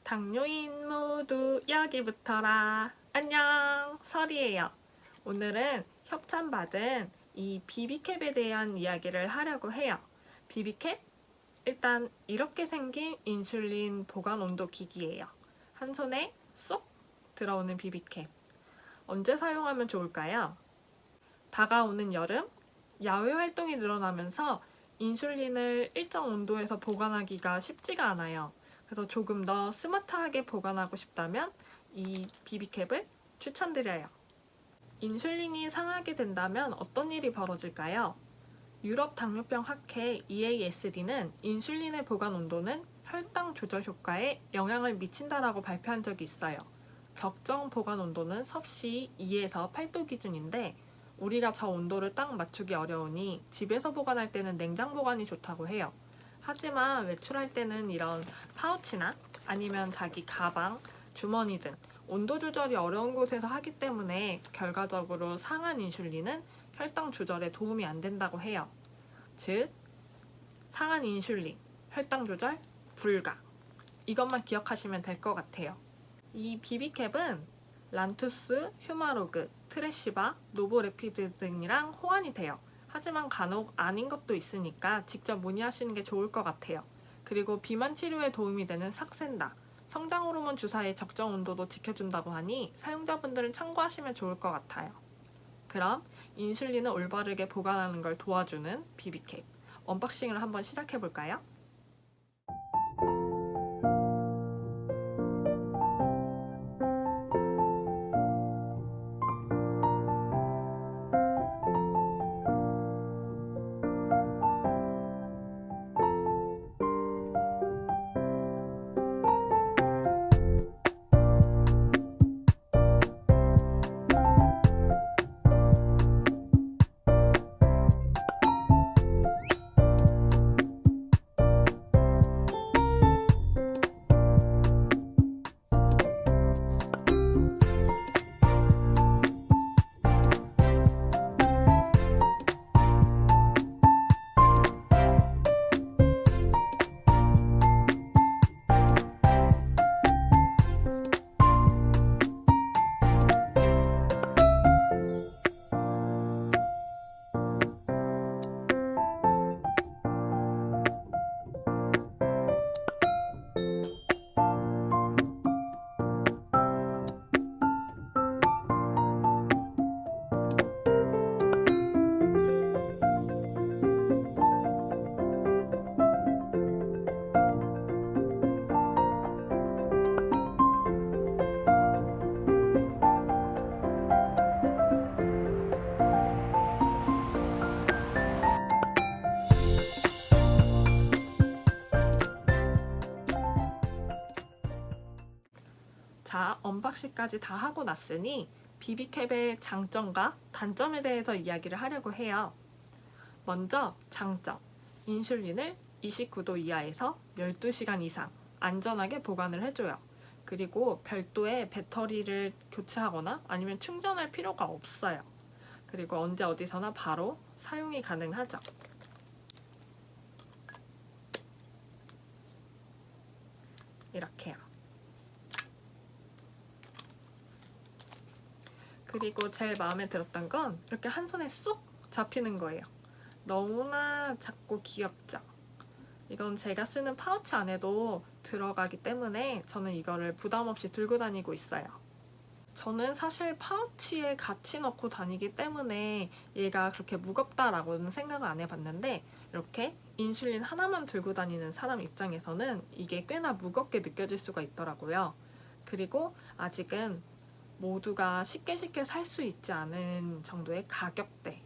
당뇨인 모두 여기 붙어라. 안녕, 설이에요. 오늘은 협찬받은 이 비비캡에 대한 이야기를 하려고 해요. 비비캡? 일단 이렇게 생긴 인슐린 보관 온도 기기예요. 한 손에 쏙 들어오는 비비캡. 언제 사용하면 좋을까요? 다가오는 여름, 야외 활동이 늘어나면서 인슐린을 일정 온도에서 보관하기가 쉽지가 않아요. 그래서 조금 더 스마트하게 보관하고 싶다면 이 비비캡을 추천드려요. 인슐린이 상하게 된다면 어떤 일이 벌어질까요? 유럽 당뇨병 학회 EASD는 인슐린의 보관 온도는 혈당 조절 효과에 영향을 미친다라고 발표한 적이 있어요. 적정 보관 온도는 섭씨 2에서 8도 기준인데 우리가 저 온도를 딱 맞추기 어려우니 집에서 보관할 때는 냉장 보관이 좋다고 해요. 하지만 외출할 때는 이런 파우치나 아니면 자기 가방, 주머니 등 온도 조절이 어려운 곳에서 하기 때문에 결과적으로 상한 인슐린은 혈당 조절에 도움이 안 된다고 해요. 즉, 상한 인슐린, 혈당 조절 불가. 이것만 기억하시면 될 것 같아요. 이 비비캡은 란투스, 휴마로그, 트레시바, 노보레피드 등이랑 호환이 돼요. 하지만 간혹 아닌 것도 있으니까 직접 문의하시는 게 좋을 것 같아요. 그리고 비만 치료에 도움이 되는 삭센다, 성장 호르몬 주사의 적정 온도도 지켜준다고 하니 사용자분들은 참고하시면 좋을 것 같아요. 그럼 인슐린을 올바르게 보관하는 걸 도와주는 비비캡 언박싱을 한번 시작해볼까요? 자, 언박싱까지 다 하고 났으니 비비캡의 장점과 단점에 대해서 이야기를 하려고 해요. 먼저 장점, 인슐린을 29도 이하에서 12시간 이상 안전하게 보관을 해줘요. 그리고 별도의 배터리를 교체하거나 아니면 충전할 필요가 없어요. 그리고 언제 어디서나 바로 사용이 가능하죠. 이렇게요. 그리고 제일 마음에 들었던 건 이렇게 한 손에 쏙 잡히는 거예요. 너무나 작고 귀엽죠? 이건 제가 쓰는 파우치 안에도 들어가기 때문에 저는 이거를 부담 없이 들고 다니고 있어요. 저는 사실 파우치에 같이 넣고 다니기 때문에 얘가 그렇게 무겁다라고는 생각을 안 해봤는데 이렇게 인슐린 하나만 들고 다니는 사람 입장에서는 이게 꽤나 무겁게 느껴질 수가 있더라고요. 그리고 아직은 모두가 쉽게 살 수 있지 않은 정도의 가격대.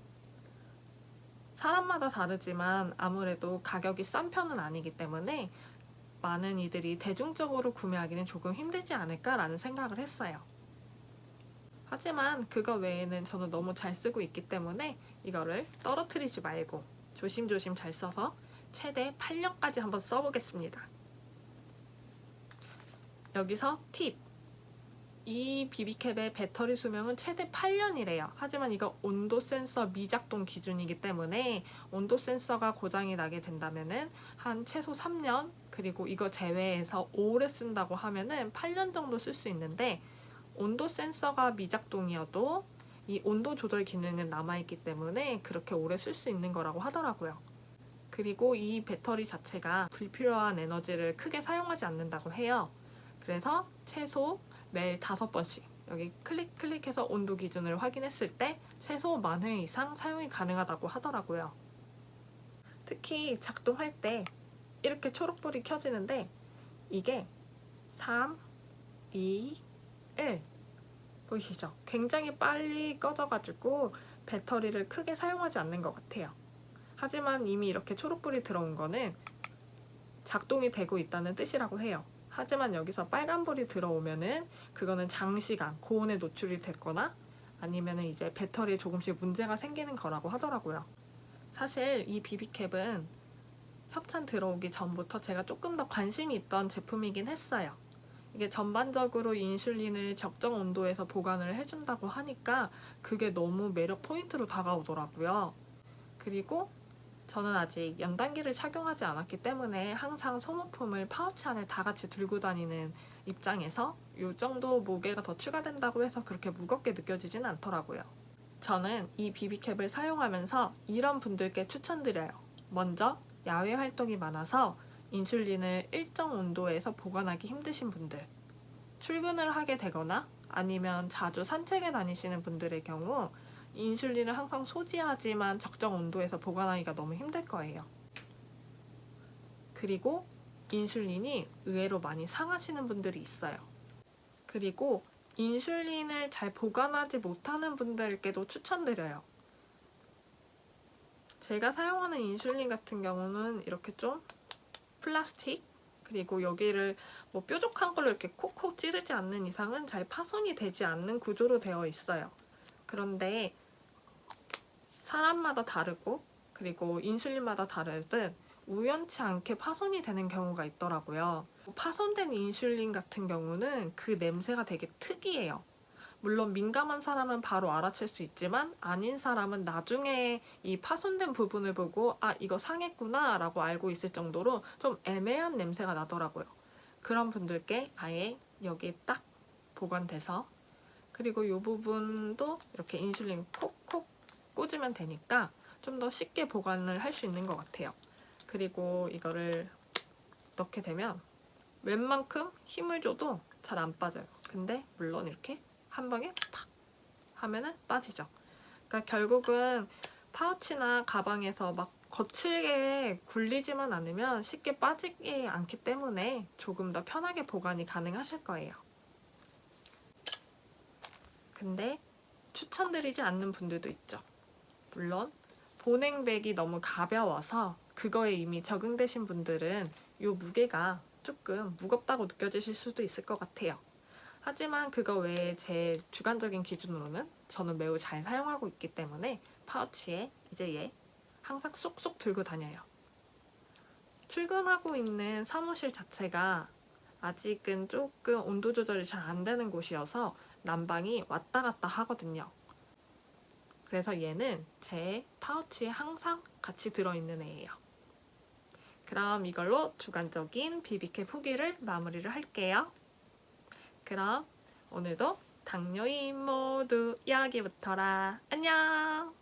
사람마다 다르지만 아무래도 가격이 싼 편은 아니기 때문에 많은 이들이 대중적으로 구매하기는 조금 힘들지 않을까라는 생각을 했어요. 하지만 그거 외에는 저는 너무 잘 쓰고 있기 때문에 이거를 떨어뜨리지 말고 조심조심 잘 써서 최대 8년까지 한번 써보겠습니다. 여기서 팁! 이 비비캡의 배터리 수명은 최대 8년이래요. 하지만 이거 온도 센서 미작동 기준이기 때문에 온도 센서가 고장이 나게 된다면은 한 최소 3년 그리고 이거 제외해서 오래 쓴다고 하면은 8년 정도 쓸 수 있는데 온도 센서가 미작동이어도 이 온도 조절 기능은 남아있기 때문에 그렇게 오래 쓸 수 있는 거라고 하더라고요. 그리고 이 배터리 자체가 불필요한 에너지를 크게 사용하지 않는다고 해요. 그래서 최소 매일 5번씩 여기 클릭해서 온도 기준을 확인했을 때 최소 10,000회 이상 사용이 가능하다고 하더라고요. 특히 작동할 때 이렇게 초록불이 켜지는데 이게 3, 2, 1 보이시죠? 굉장히 빨리 꺼져가지고 배터리를 크게 사용하지 않는 것 같아요. 하지만 이미 이렇게 초록불이 들어온 거는 작동이 되고 있다는 뜻이라고 해요. 하지만 여기서 빨간불이 들어오면은 그거는 장시간 고온에 노출이 됐거나 아니면은 이제 배터리에 조금씩 문제가 생기는 거라고 하더라고요. 사실 이 비비캡은 협찬 들어오기 전부터 제가 조금 더 관심이 있던 제품이긴 했어요. 이게 전반적으로 인슐린을 적정 온도에서 보관을 해준다고 하니까 그게 너무 매력 포인트로 다가오더라고요. 그리고 저는 아직 연단기를 착용하지 않았기 때문에 항상 소모품을 파우치 안에 다 같이 들고 다니는 입장에서 이 정도 무게가 더 추가된다고 해서 그렇게 무겁게 느껴지진 않더라고요. 저는 이 비비캡을 사용하면서 이런 분들께 추천드려요. 먼저 야외 활동이 많아서 인슐린을 일정 온도에서 보관하기 힘드신 분들, 출근을 하게 되거나 아니면 자주 산책에 다니시는 분들의 경우 인슐린을 항상 소지하지만 적정 온도에서 보관하기가 너무 힘들 거예요. 그리고 인슐린이 의외로 많이 상하시는 분들이 있어요. 그리고 인슐린을 잘 보관하지 못하는 분들께도 추천드려요. 제가 사용하는 인슐린 같은 경우는 이렇게 좀 플라스틱 그리고 여기를 뭐 뾰족한 걸로 이렇게 콕콕 찌르지 않는 이상은 잘 파손이 되지 않는 구조로 되어 있어요. 그런데 사람마다 다르고 그리고 인슐린마다 다르듯 우연치 않게 파손이 되는 경우가 있더라고요. 파손된 인슐린 같은 경우는 그 냄새가 되게 특이해요. 물론 민감한 사람은 바로 알아챌 수 있지만 아닌 사람은 나중에 이 파손된 부분을 보고 아 이거 상했구나 라고 알고 있을 정도로 좀 애매한 냄새가 나더라고요. 그런 분들께 아예 여기에 딱 보관돼서 그리고 이 부분도 이렇게 인슐린 콕콕 꽂으면 되니까 좀 더 쉽게 보관을 할 수 있는 것 같아요. 그리고 이거를 넣게 되면 웬만큼 힘을 줘도 잘 안 빠져요. 근데 물론 이렇게 한 방에 팍 하면은 빠지죠. 그러니까 결국은 파우치나 가방에서 막 거칠게 굴리지만 않으면 쉽게 빠지지 않기 때문에 조금 더 편하게 보관이 가능하실 거예요. 근데 추천드리지 않는 분들도 있죠. 물론 보냉백이 너무 가벼워서 그거에 이미 적응되신 분들은 이 무게가 조금 무겁다고 느껴지실 수도 있을 것 같아요. 하지만 그거 외에 제 주관적인 기준으로는 저는 매우 잘 사용하고 있기 때문에 파우치에 이제 얘 항상 쏙쏙 들고 다녀요. 출근하고 있는 사무실 자체가 아직은 조금 온도 조절이 잘 안 되는 곳이어서 난방이 왔다 갔다 하거든요. 그래서 얘는 제 파우치에 항상 같이 들어있는 애예요. 그럼 이걸로 주관적인 비비캡 후기를 마무리를 할게요. 그럼 오늘도 당뇨인 모두 여기부터라. 안녕!